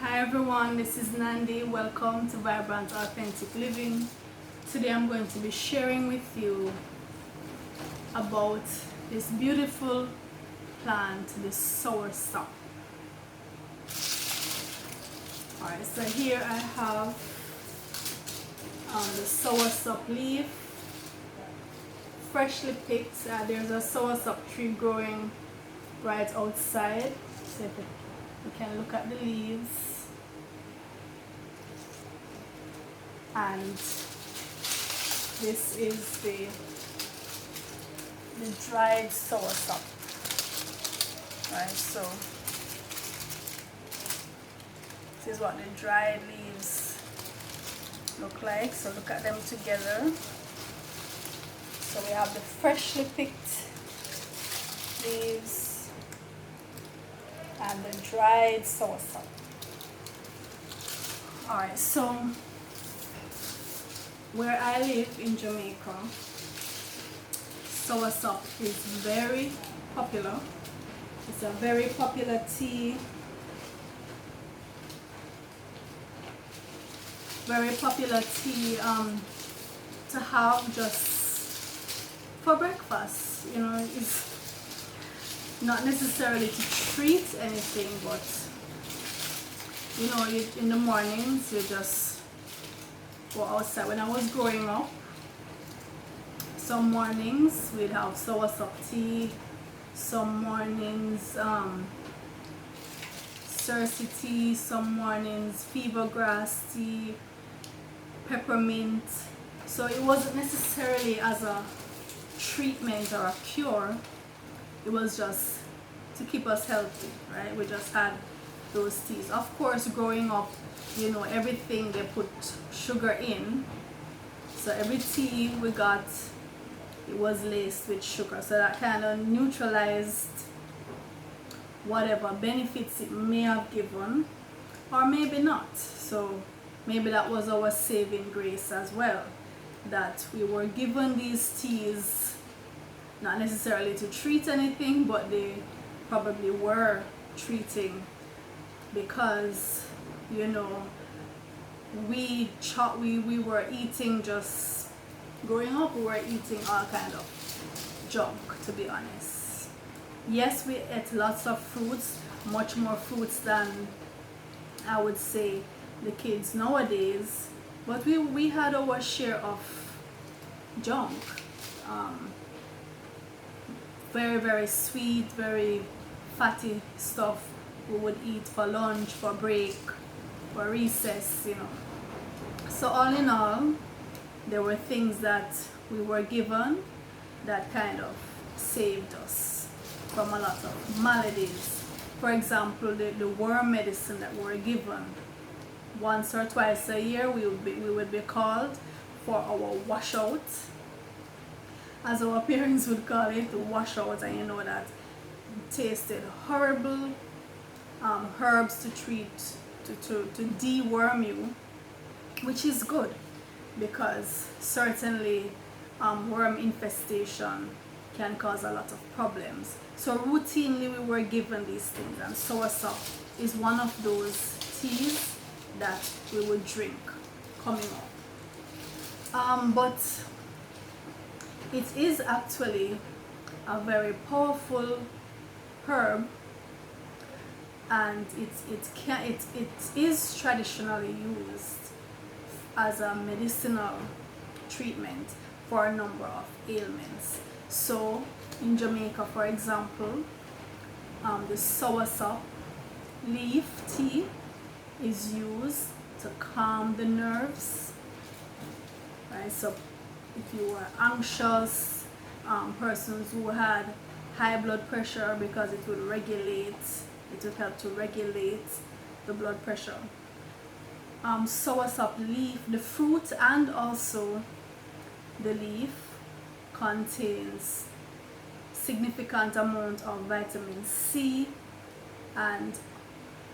Hi everyone, this is Nandi. Welcome to Vibrant Authentic Living. Today I'm going to be sharing with you about this beautiful plant, the Soursop. Alright, so here I have the Soursop leaf, freshly picked. There's a Soursop tree growing right outside. So if you can look at the leaves. And this is the dried soursop. Right, so this is what the dried leaves look like. So look at them together. So we have the freshly picked leaves and the dried soursop. Alright, so where I live in Jamaica, Soursop is very popular. It's a very popular tea. Very popular tea to have just for breakfast. You know, it's not necessarily to treat anything, but you know, in the mornings you just go outside. When I was growing up, some mornings we'd have soursop tea, some mornings Soursop tea, some mornings fever grass tea, peppermint. So it wasn't necessarily as a treatment or a cure, it was just to keep us healthy, right? We just had those teas. Of course, growing up, you know, everything they put sugar in, so every tea we got, it was laced with sugar, so that kind of neutralized whatever benefits it may have given, or maybe not. So maybe that was our saving grace as well, that we were given these teas not necessarily to treat anything, but they probably were treating, because you know, we were eating, just growing up, we were eating all kind of junk, to be honest. Yes, we ate lots of fruits, much more fruits than I would say the kids nowadays, but we had our share of junk. Very, very sweet, very fatty stuff we would eat for lunch, for break, for recess, you know. So all in all, there were things that we were given that kind of saved us from a lot of maladies. For example, the worm medicine that we were given, once or twice a year we would be called for our washout, as our parents would call it, the washout. And you know that tasted horrible. Herbs to treat, to deworm you, which is good, because certainly worm infestation can cause a lot of problems. So routinely we were given these things, and soursop is one of those teas that we would drink coming up. But it is actually a very powerful herb, and it is traditionally used as a medicinal treatment for a number of ailments. So in Jamaica, for example, the soursop leaf tea is used to calm the nerves, right? So if you were anxious, persons who had high blood pressure, because it would help to regulate the blood pressure. Soursop leaf, the fruit and also the leaf, contains significant amount of vitamin C and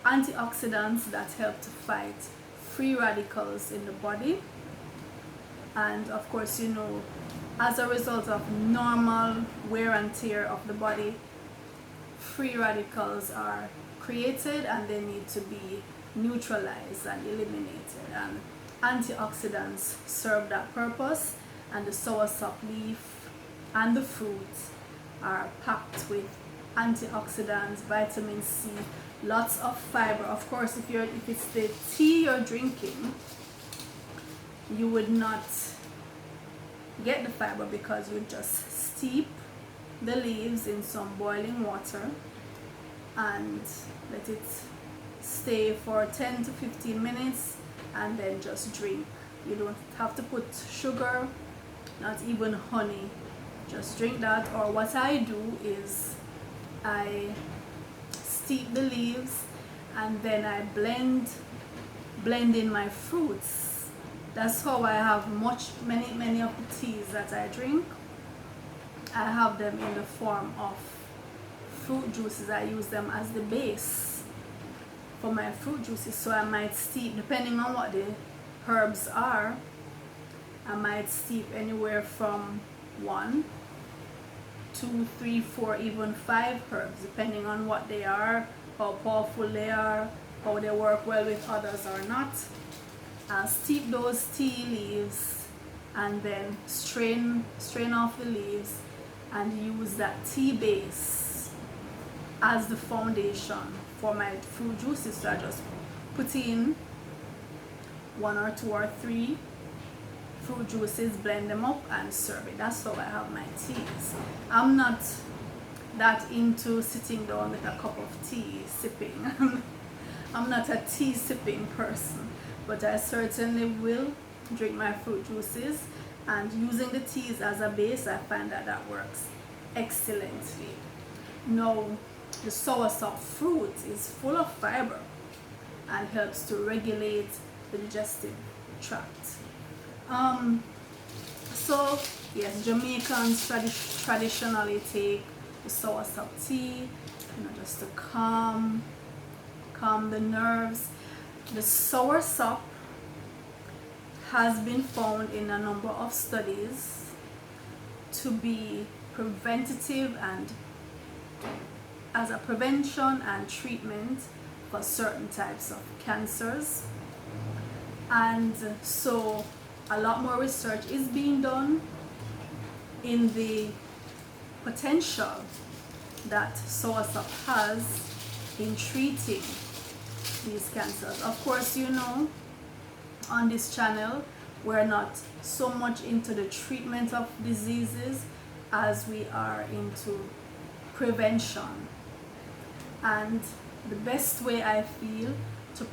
antioxidants that help to fight free radicals in the body. And of course, you know, as a result of normal wear and tear of the body, free radicals are created and they need to be neutralized and eliminated, and antioxidants serve that purpose. And the soursop leaf and the fruit are packed with antioxidants, vitamin C, lots of fiber. Of course, if it's the tea you're drinking, you would not get the fiber because you just steep the leaves in some boiling water and let it stay for 10 to 15 minutes and then just drink. You don't have to put sugar, not even honey, just drink that. Or what I do is I steep the leaves and then I blend in my fruits. That's how I have many of the teas that I drink. I have them in the form of fruit juices. I use them as the base for my fruit juices. So I might steep, depending on what the herbs are, I might steep anywhere from 1, 2, 3, 4, even 5 herbs, depending on what they are, how powerful they are, how they work well with others or not. I'll steep those tea leaves and then strain off the leaves and use that tea base as the foundation for my fruit juices. So I just put in 1 or 2 or 3 fruit juices, blend them up and serve it. That's how I have my teas. I'm not that into sitting down with a cup of tea sipping. I'm not a tea sipping person, but I certainly will drink my fruit juices, and using the teas as a base, I find that works excellently. Now, the soursop fruit is full of fiber and helps to regulate the digestive tract. So yes, Jamaicans traditionally take the soursop tea, just to calm the nerves. The soursop has been found in a number of studies to be preventative and as a prevention and treatment for certain types of cancers. And so a lot more research is being done in the potential that soursop has in treating these cancers. Of course, on this channel we're not so much into the treatment of diseases as we are into prevention. And the best way I feel to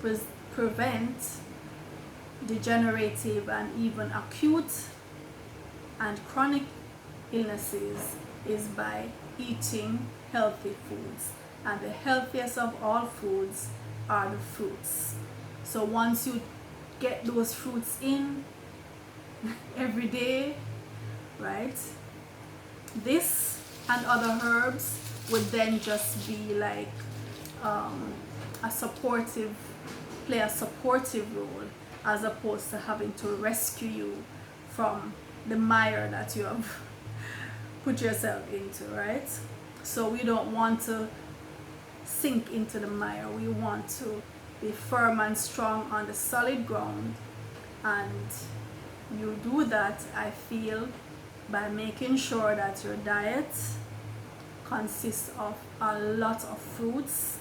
prevent degenerative and even acute and chronic illnesses is by eating healthy foods. And the healthiest of all foods are the fruits. So once you get those fruits in every day, right, this and other herbs would then just be like play a supportive role, as opposed to having to rescue you from the mire that you have put yourself into, right? So we don't want to sink into the mire. We want to be firm and strong on the solid ground, and you do that, I feel, by making sure that your diet consists of a lot of fruits,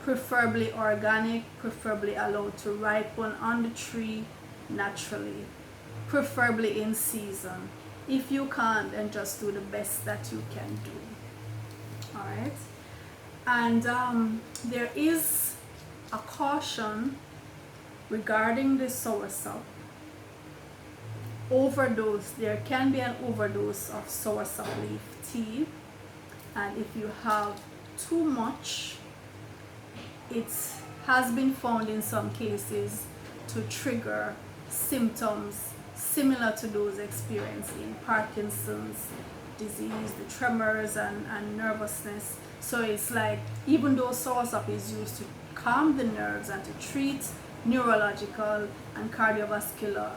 preferably organic, preferably allowed to ripen on the tree naturally, preferably in season. If you can't, then just do the best that you can do. All right. And there is a caution regarding the soursop. Overdose. There can be an overdose of soursop leaf tea, and if you have too much, it has been found in some cases to trigger symptoms similar to those experienced in Parkinson's disease, the tremors and nervousness. So it's like, even though soursop is used to calm the nerves and to treat neurological and cardiovascular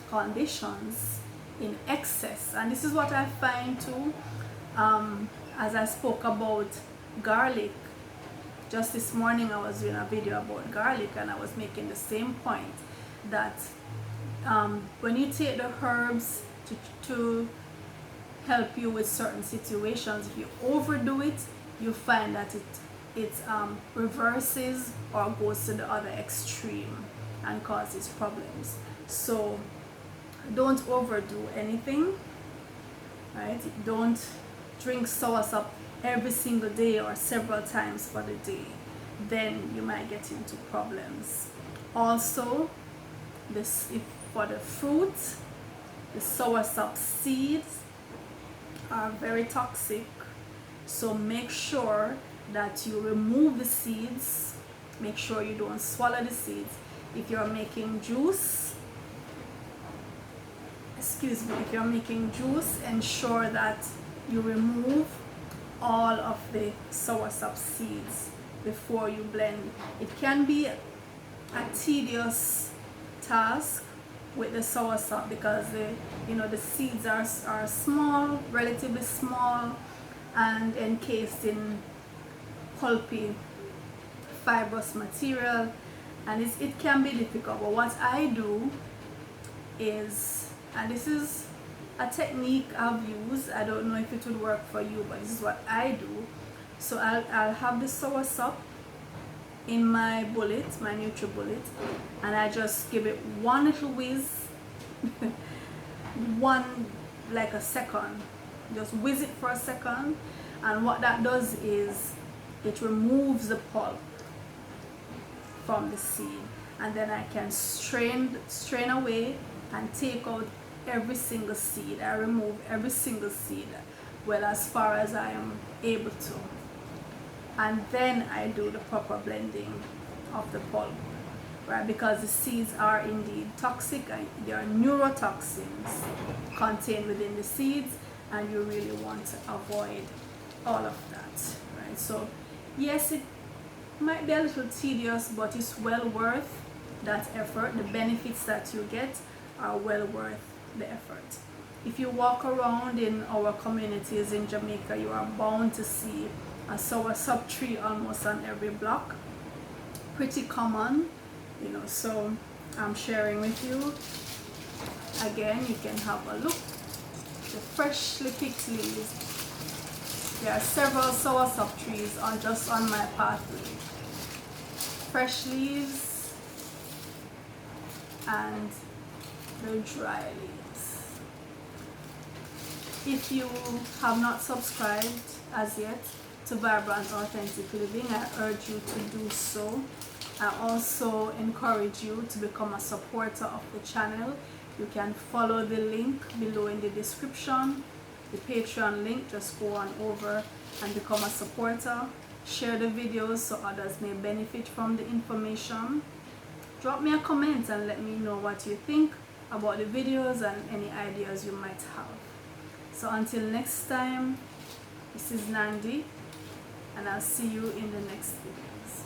conditions in excess, and this is what I find too, as I spoke about garlic, Just this morning I was doing a video about garlic, and I was making the same point that when you take the herbs to help you with certain situations, if you overdo it, you find that it reverses or goes to the other extreme and causes problems. So don't overdo anything, right? Don't drink soursop every single day or several times for the day. Then you might get into problems. Also, for the fruit, the soursop seeds are very toxic, so make sure that you remove the seeds. Make sure you don't swallow the seeds. If you're making juice, ensure that you remove all of the soursop seeds before you blend. It can be a tedious task with the soursop because the seeds are small, relatively small, and encased in pulpy fibrous material, and it can be difficult. But what I do is, and this is a technique I've used, I don't know if it would work for you, but this is what I do. So I'll have the soursop in my bullet, my NutriBullet, and I just give it one little whiz, like a second, just whiz it for a second, and what that does is it removes the pulp from the seed, and then I can strain away and take out every single seed. I remove every single seed, well, as far as I am able to, and then I do the proper blending of the pulp, right? Because the seeds are indeed toxic, and there are neurotoxins contained within the seeds, and you really want to avoid all of that, right? So yes, it might be a little tedious, but it's well worth that effort. The benefits that you get are well worth the effort. If you walk around in our communities in Jamaica, you are bound to see a soursop tree almost on every block. Pretty common, so I'm sharing with you. Again, you can have a look. The freshly picked leaves. There are several soursop trees just on my pathway. Fresh leaves and the dry leaves. If you have not subscribed as yet to Vibrant Authentic Living, I urge you to do so. I also encourage you to become a supporter of the channel. You can follow the link below in the description, the Patreon link. Just go on over and become a supporter. Share the videos so others may benefit from the information. Drop me a comment and let me know what you think about the videos and any ideas you might have. So until next time, this is Nandi, and I'll see you in the next videos.